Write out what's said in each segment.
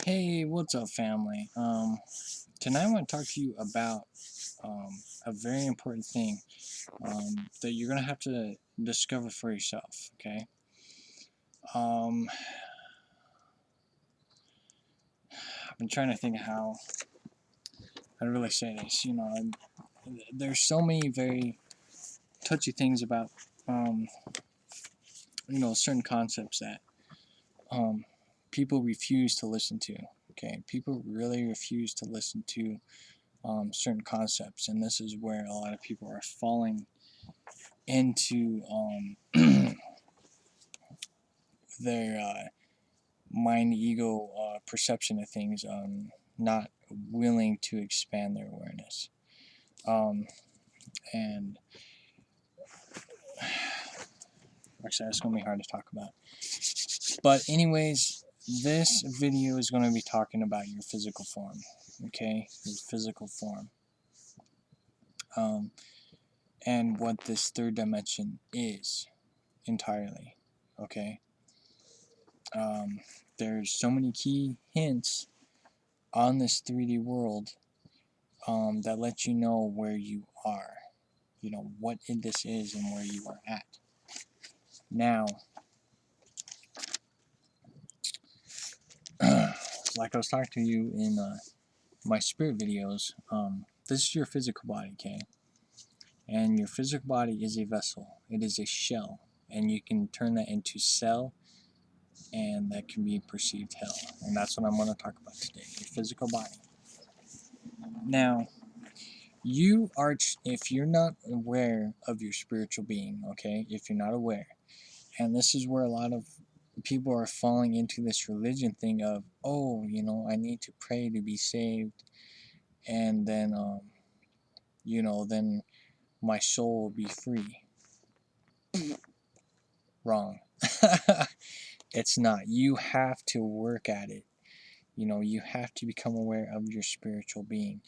Hey, what's up, family? Tonight I want to talk to you about a very important thing that you're gonna have to discover for yourself. Okay. Um, I've been trying to think of how I'd really say this. There's so many very touchy things about um, certain concepts that um, people refuse to listen to. Okay, people really refuse to listen to certain concepts, and this is where a lot of people are falling into their mind ego perception of things, not willing to expand their awareness. Um, and actually, that's going to be hard to talk about. But, anyways, this video is going to be talking about your physical form. Okay? Your physical form. And what this third dimension is entirely. Okay? There's so many key hints on this 3D world that lets you know where you are, what this is and where you are at. Now, like I was talking to you in my spirit videos, this is your physical body, okay? And your physical body is a vessel. It is a shell, and you can turn that into cell, and that can be perceived hell. And that's what I'm going to talk about today, your physical body. Now, you are, if you're not aware of your spiritual being, okay, if you're not aware, and this is where a lot of people are falling into this religion thing of, oh, I need to pray to be saved, and then, then my soul will be free. Wrong. It's not. You have to work at it. You have to become aware of your spiritual being,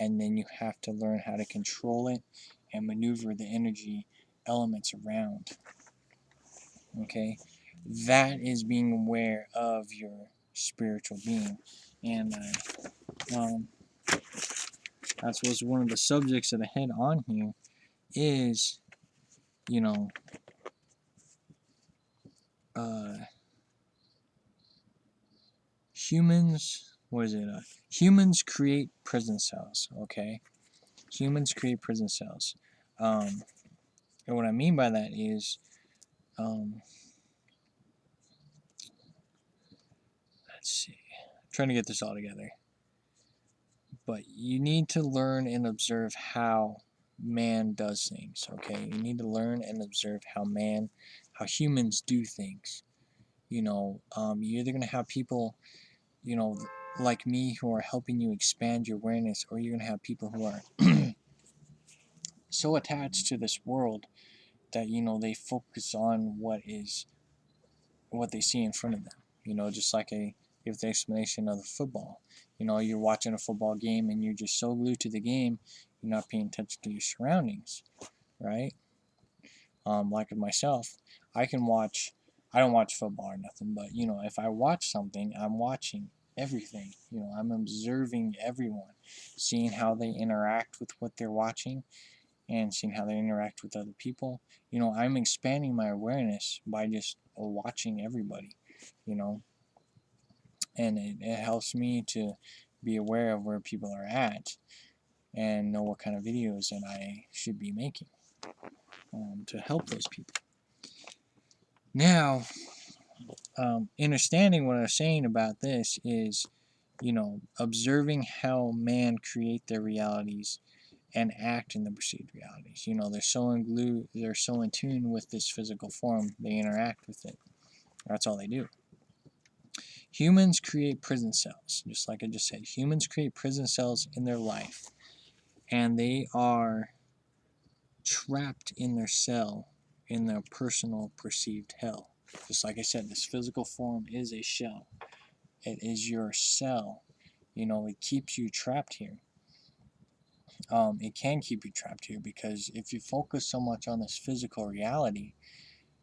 and then you have to learn how to control it and maneuver the energy elements around. Okay? That is being aware of your spiritual being. And that's what's one of the subjects that I had on here is, humans, what is it? Humans create prison cells, okay? Humans create prison cells. And what I mean by that is, let's see, I'm trying to get this all together. But you need to learn and observe how man does things, okay? You need to learn and observe how humans do things. You're either going to have people, like me, who are helping you expand your awareness, or you're going to have people who are so attached to this world that, they focus on what they see in front of them. Just like give the explanation of the football. You're watching a football game and you're just so glued to the game, you're not paying attention to your surroundings, right? Like with myself, I don't watch football or nothing, but, if I watch something, I'm watching everything. I'm observing everyone, seeing how they interact with what they're watching, and seeing how they interact with other people. I'm expanding my awareness by just watching everybody, and it helps me to be aware of where people are at and know what kind of videos that I should be making to help those people. Now, understanding what I'm saying about this is, observing how man create their realities and act in the perceived realities. They're so in tune with this physical form, they interact with it. That's all they do. Humans create prison cells, just like I just said. Humans create prison cells in their life, and they are trapped in their cell, in their personal perceived hell. Just like I said, this physical form is a shell. It is your cell. It keeps you trapped here. It can keep you trapped here because if you focus so much on this physical reality,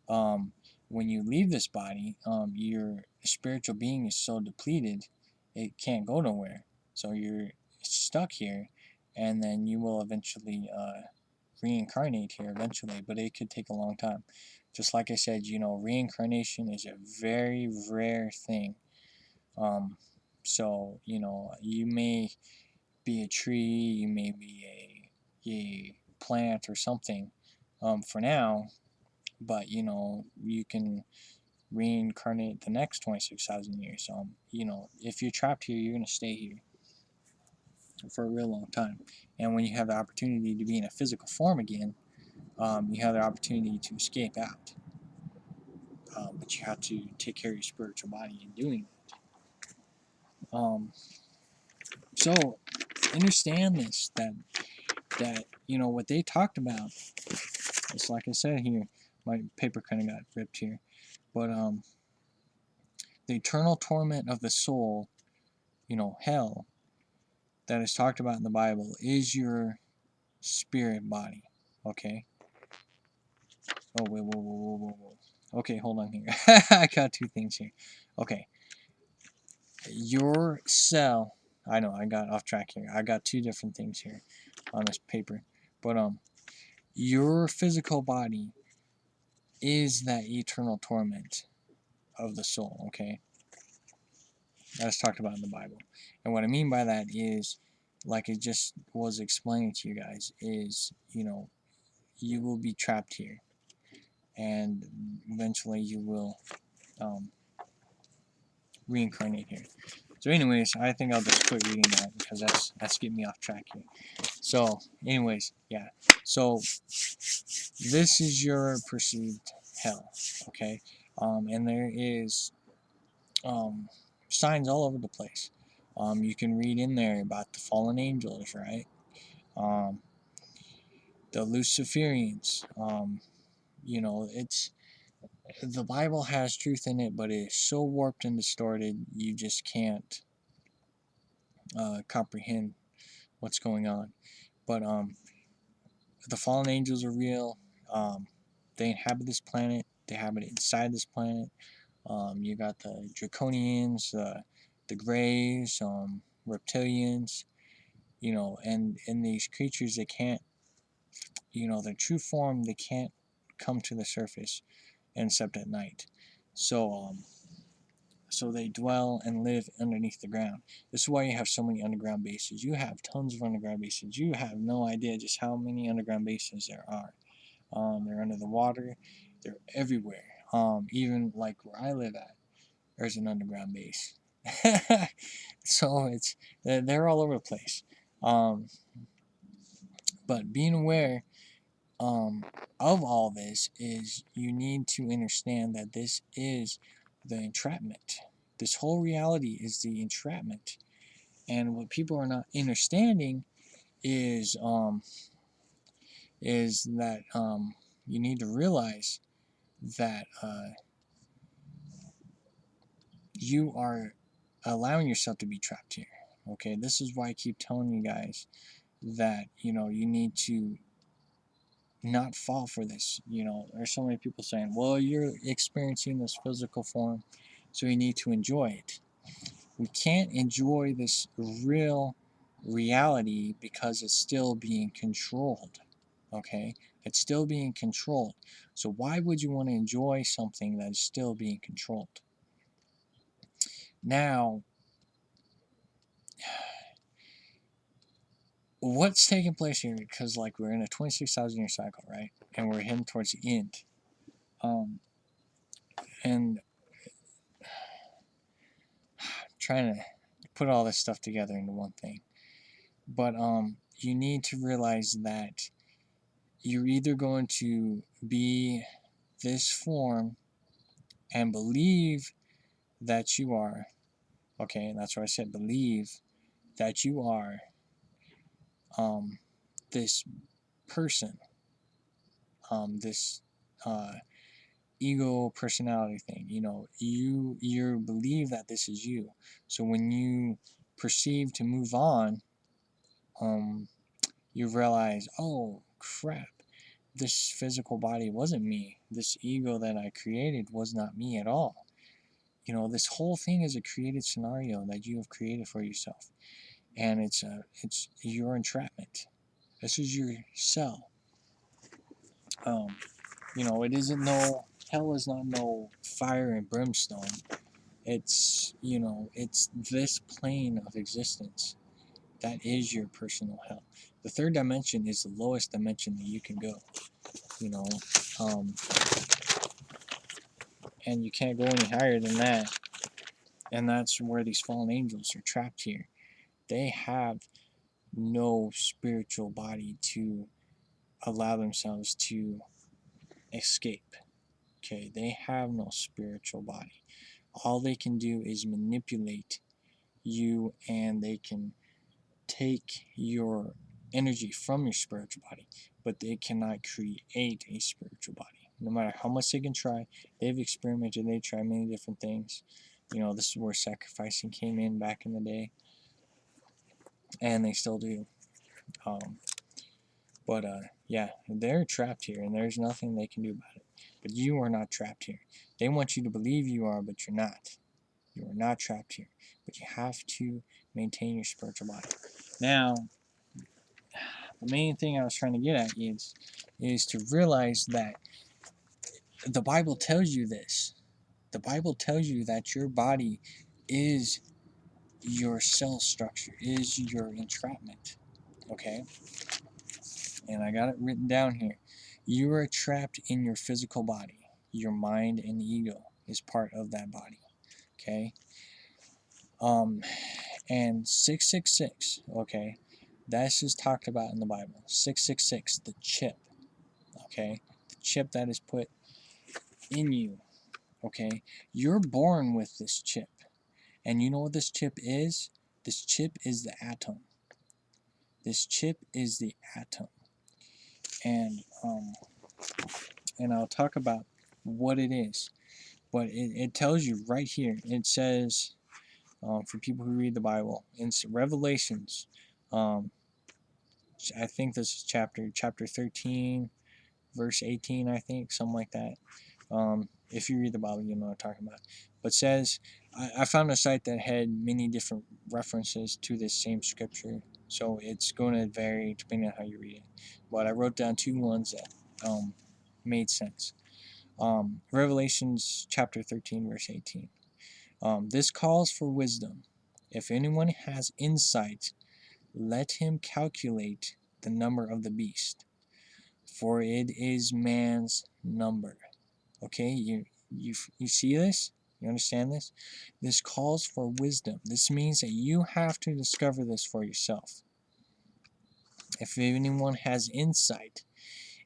when you leave this body, your spiritual being is so depleted, it can't go nowhere. So you're stuck here, and then you will eventually reincarnate here eventually, but it could take a long time. Just like I said, reincarnation is a very rare thing. So, you may be a tree, you may be a plant or something for now, but, you can reincarnate the next 26,000 years. If you're trapped here, you're going to stay here for a real long time. And when you have the opportunity to be in a physical form again, you have the opportunity to escape out. But you have to take care of your spiritual body in doing it. So understand this, that what they talked about. It's like I said here, my paper kind of got ripped here, but the eternal torment of the soul, hell, that is talked about in the Bible is your spirit body. Okay. Oh, wait, whoa. Okay, hold on here. I got two things here. Okay. Your cell. I know I got off track here. I got two different things here on this paper. But your physical body is that eternal torment of the soul, okay? That's talked about in the Bible. And what I mean by that is, like it just was explaining to you guys, is, you will be trapped here. And eventually you will reincarnate here. So anyways, I think I'll just quit reading that because that's getting me off track here. So anyways, yeah. So this is your perceived hell, okay? And there is signs all over the place. You can read in there about the fallen angels, right? The Luciferians. It's the Bible has truth in it, but it is so warped and distorted, you just can't comprehend what's going on. But the fallen angels are real. They inhabit this planet. They inhabit inside this planet. You got the Draconians, the Greys, reptilians. And these creatures, they can't, their true form, they can't come to the surface except at night. So they dwell and live underneath the ground. This is why you have so many underground bases. You have tons of underground bases. You have no idea just how many underground bases there are. They're under the water. They're everywhere. Even like where I live at, there's an underground base. So they're all over the place. But being aware of all this is you need to understand that this is the entrapment. This whole reality is the entrapment. And what people are not understanding is that you need to realize that you are allowing yourself to be trapped here. Okay, this is why I keep telling you guys that you need to not fall for this. There's so many people saying, well, you're experiencing this physical form, so you need to enjoy it. We can't enjoy this real reality because it's still being controlled. Okay, it's still being controlled. So why would you want to enjoy something that is still being controlled? Now, what's taking place here? Because like we're in a 26,000 year cycle, right? And we're heading towards the end. And trying to put all this stuff together into one thing. But you need to realize that you're either going to be this form and believe that you are, okay, that's why I said believe that you are this person, this ego personality thing. You believe that this is you. So when you perceive to move on, you realize, oh crap, this physical body wasn't me. This ego that I created was not me at all. You know, this whole thing is a created scenario that you have created for yourself, and it's your entrapment. This is your cell. You know, it isn't no hell is not no fire and brimstone. It's, you know, it's this plane of existence that is your personal hell. The third dimension is the lowest dimension that you can go. You know, um, and you can't go any higher than that. And that's where these fallen angels are trapped here. They have no spiritual body to allow themselves to escape. Okay, they have no spiritual body. All they can do is manipulate you, and they can take your energy from your spiritual body, but they cannot create a spiritual body. No matter how much they can try, they've experimented, they tried many different things. You know, this is where sacrificing came in back in the day, and they still do. But yeah, they're trapped here, and there's nothing they can do about it. But you are not trapped here. They want you to believe you are, but you're not. You are not trapped here. But you have to maintain your spiritual body. Now, the main thing I was trying to get at is to realize that the Bible tells you this. The Bible tells you that your body is your cell structure, is your entrapment. Okay? And I got it written down here. You are trapped in your physical body. Your mind and ego is part of that body. Okay? And 666, okay? That's just talked about in the Bible. 666, the chip. Okay? The chip that is put in you. Okay? You're born with this chip. And you know what this chip is? This chip is the atom. This chip is the atom. And I'll talk about what it is. But it tells you right here. It says, for people who read the Bible, in Revelations, I think this is chapter 13, verse 18, I think, something like that. If you read the Bible, you know what I'm talking about. But says, I found a site that had many different references to this same scripture, so it's going to vary depending on how you read it. But I wrote down two ones that made sense. Revelations chapter 13, verse 18. This calls for wisdom. If anyone has insight, let him calculate the number of the beast, for it is man's number. Okay, you see this? You understand this? This calls for wisdom. This means that you have to discover this for yourself. If anyone has insight,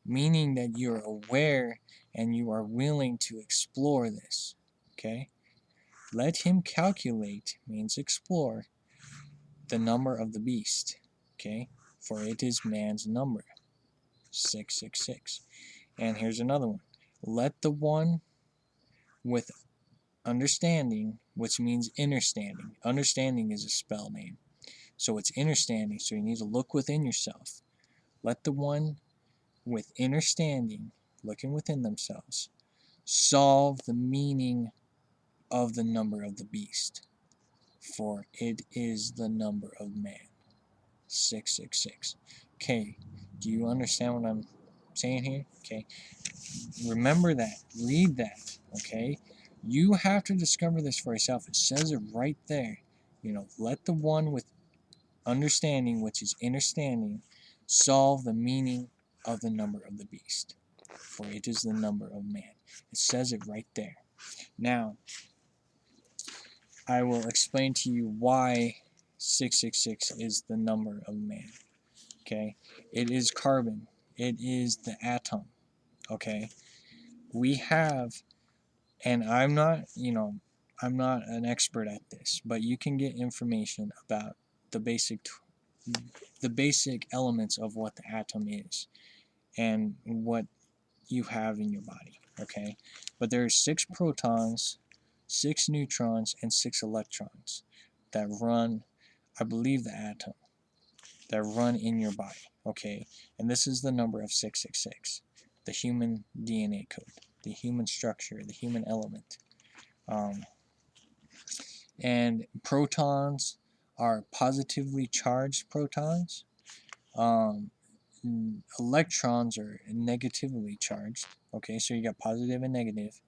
meaning that you're aware and you are willing to explore this. Okay? Let him calculate, means explore, the number of the beast. Okay? For it is man's number. 666. And here's another one. Let the one with understanding, which means understanding. Understanding is a spell name. So it's understanding, so you need to look within yourself. Let the one with understanding, looking within themselves, solve the meaning of the number of the beast, for it is the number of man. 666. Okay, do you understand what I'm saying here? Okay, remember that, read that, okay? You have to discover this for yourself. It says it right there. You know, let the one with understanding, which is understanding, solve the meaning of the number of the beast, for it is the number of man. It says it right there. Now, I will explain to you why 666 is the number of man. Okay? It is carbon. It is the atom. Okay? We have, and I'm not, I'm not an expert at this, but you can get information about the basic elements of what the atom is and what you have in your body. Okay? But there are 6 protons, 6 neutrons, and 6 electrons that run, I believe, the atom, that run in your body. Okay? And this is the number of 666, the human DNA code, the human structure, the human element. And protons are positively charged protons. Um, Electrons are negatively charged. Okay, so you got positive and negative.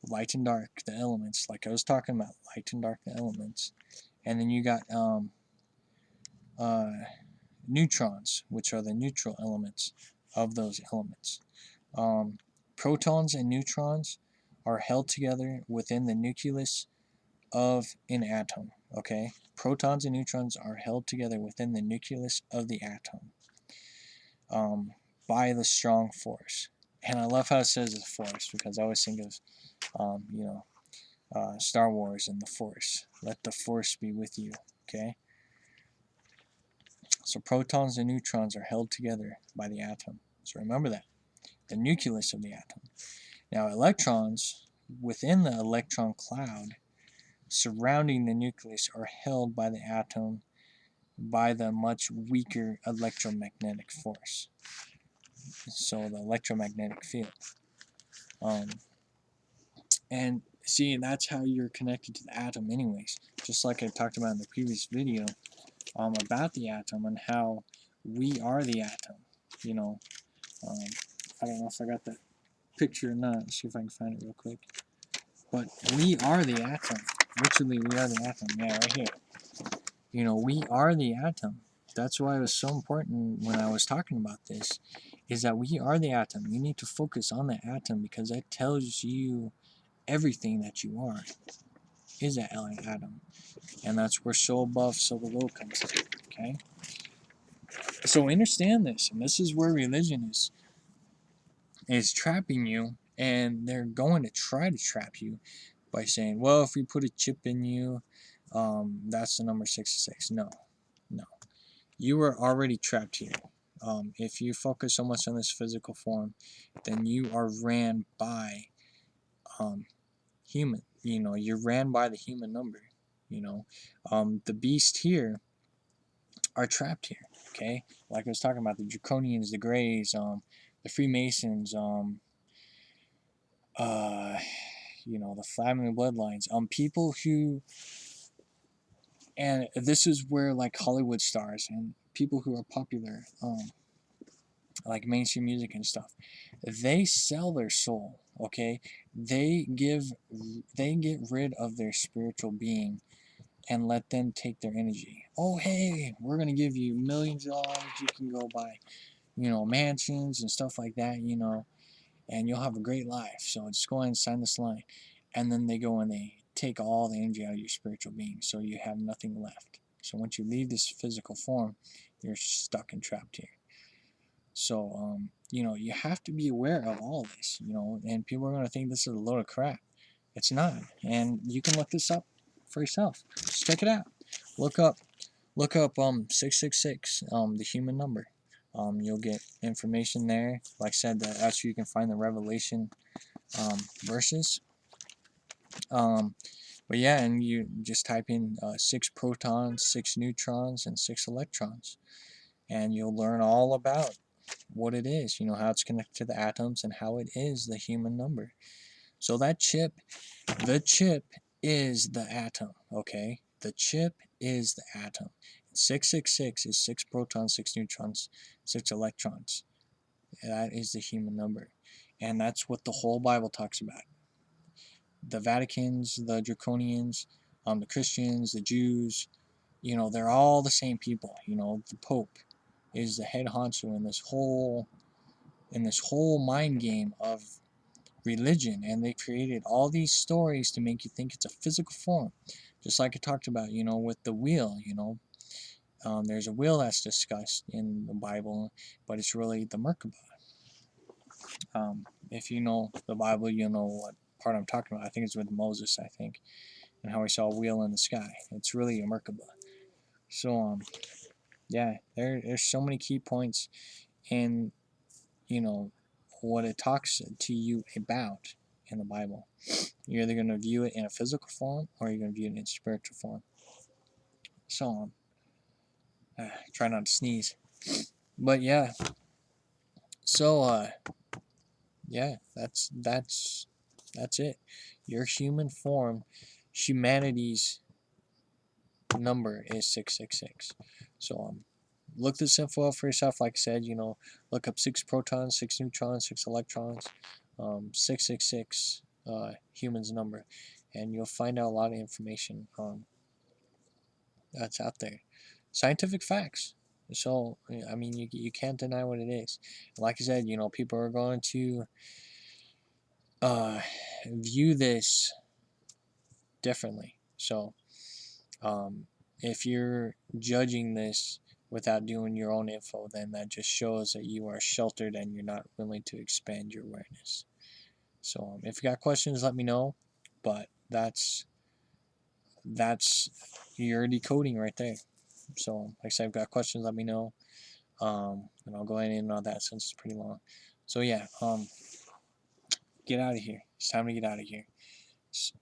Light and dark, the elements, like I was talking about, light and dark, the elements. And then you got uh, neutrons, which are the neutral elements of those elements. Protons and neutrons are held together within the nucleus of an atom. Okay, protons and neutrons are held together within the nucleus of the atom by the strong force. And I love how it says the force, because I always think of Star Wars and the Force. Let the Force be with you. Okay. So protons and neutrons are held together by the atom. So remember that, the nucleus of the atom. Now electrons within the electron cloud surrounding the nucleus are held by the atom by the much weaker electromagnetic force. So the electromagnetic field. And see, that's how you're connected to the atom anyways. Just like I talked about in the previous video about the atom and how we are the atom. You know, I don't know if I got that picture or not. Let's see if I can find it real quick. But we are the atom. Literally, we are the atom. Yeah, right here. You know, we are the atom. That's why it was so important when I was talking about this, is that we are the atom. You need to focus on the atom, because that tells you everything that you are is that atom. And that's where so above, so below comes in. Okay? So understand this, and this is where religion is trapping you, and they're going to try to trap you by saying, well, if we put a chip in you, that's the number 666. No, no. You are already trapped here. If you focus so much on this physical form, then you are ran by human. You know, you're ran by the human number. You know, the beast here are trapped here. Okay, like I was talking about, the Draconians, the Greys, the Freemasons, the family bloodlines, people who, and this is where like Hollywood stars and people who are popular, like mainstream music and stuff, they sell their soul. Okay, they get rid of their spiritual being and let them take their energy. Oh, hey, we're gonna give you millions of dollars. You can go buy, mansions and stuff like that. And you'll have a great life. So just go ahead and sign this line. And then they go and they take all the energy out of your spiritual being, so you have nothing left. So once you leave this physical form, you're stuck and trapped here. So, you have to be aware of all this, and people are going to think this is a load of crap. It's not. And you can look this up for yourself. Just check it out. Look up 666, the human number. You'll get information there. Like I said, that's where you can find the Revelation verses. But yeah, and you just type in 6 protons, 6 neutrons, and 6 electrons, and you'll learn all about what it is, how it's connected to the atoms, and how it is the human number. So the chip is the atom, okay? The chip is the atom. 666 is 6 protons, 6 neutrons, 6 electrons. That is the human number. And that's what the whole Bible talks about. The Vaticans, the Draconians, the Christians, the Jews, they're all the same people. The Pope is the head honcho in this whole mind game of religion, and they created all these stories to make you think it's a physical form, just like I talked about, with the wheel. There's a wheel that's discussed in the Bible, but it's really the Merkabah. If you know the Bible, you'll know what part I'm talking about. I think it's with Moses, and how he saw a wheel in the sky. It's really a Merkabah. So, yeah, there's so many key points in, what it talks to you about in the Bible. You're either going to view it in a physical form, or you're going to view it in spiritual form. So, try not to sneeze. But yeah, so yeah, that's it. Your human form, humanity's number is 666. So look this info up for yourself. Like I said, look up 6 protons, 6 neutrons, 6 electrons, 666 human's number, and you'll find out a lot of information that's out there. Scientific facts. So, I mean, you can't deny what it is. Like I said, people are going to view this differently. So, if you're judging this without doing your own info, then that just shows that you are sheltered and you're not willing to expand your awareness. So, if you got questions, let me know. But that's your decoding right there. So, like I said, if you've got questions, let me know. And I'll go ahead and end on that since it's pretty long. So yeah, get out of here. It's time to get out of here. It's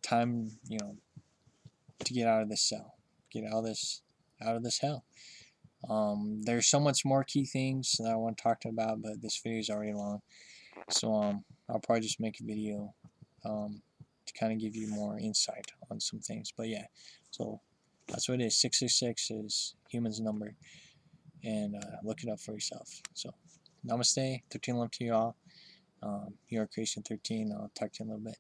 time, to get out of this cell. Get out of this hell. There's so much more key things that I want to talk about, but this video is already long. So I'll probably just make a video to kind of give you more insight on some things. But yeah, so that's what it is. 666 is human's number. And look it up for yourself. So, namaste, 13 love to you all. Your Creation 13. I'll talk to you in a little bit.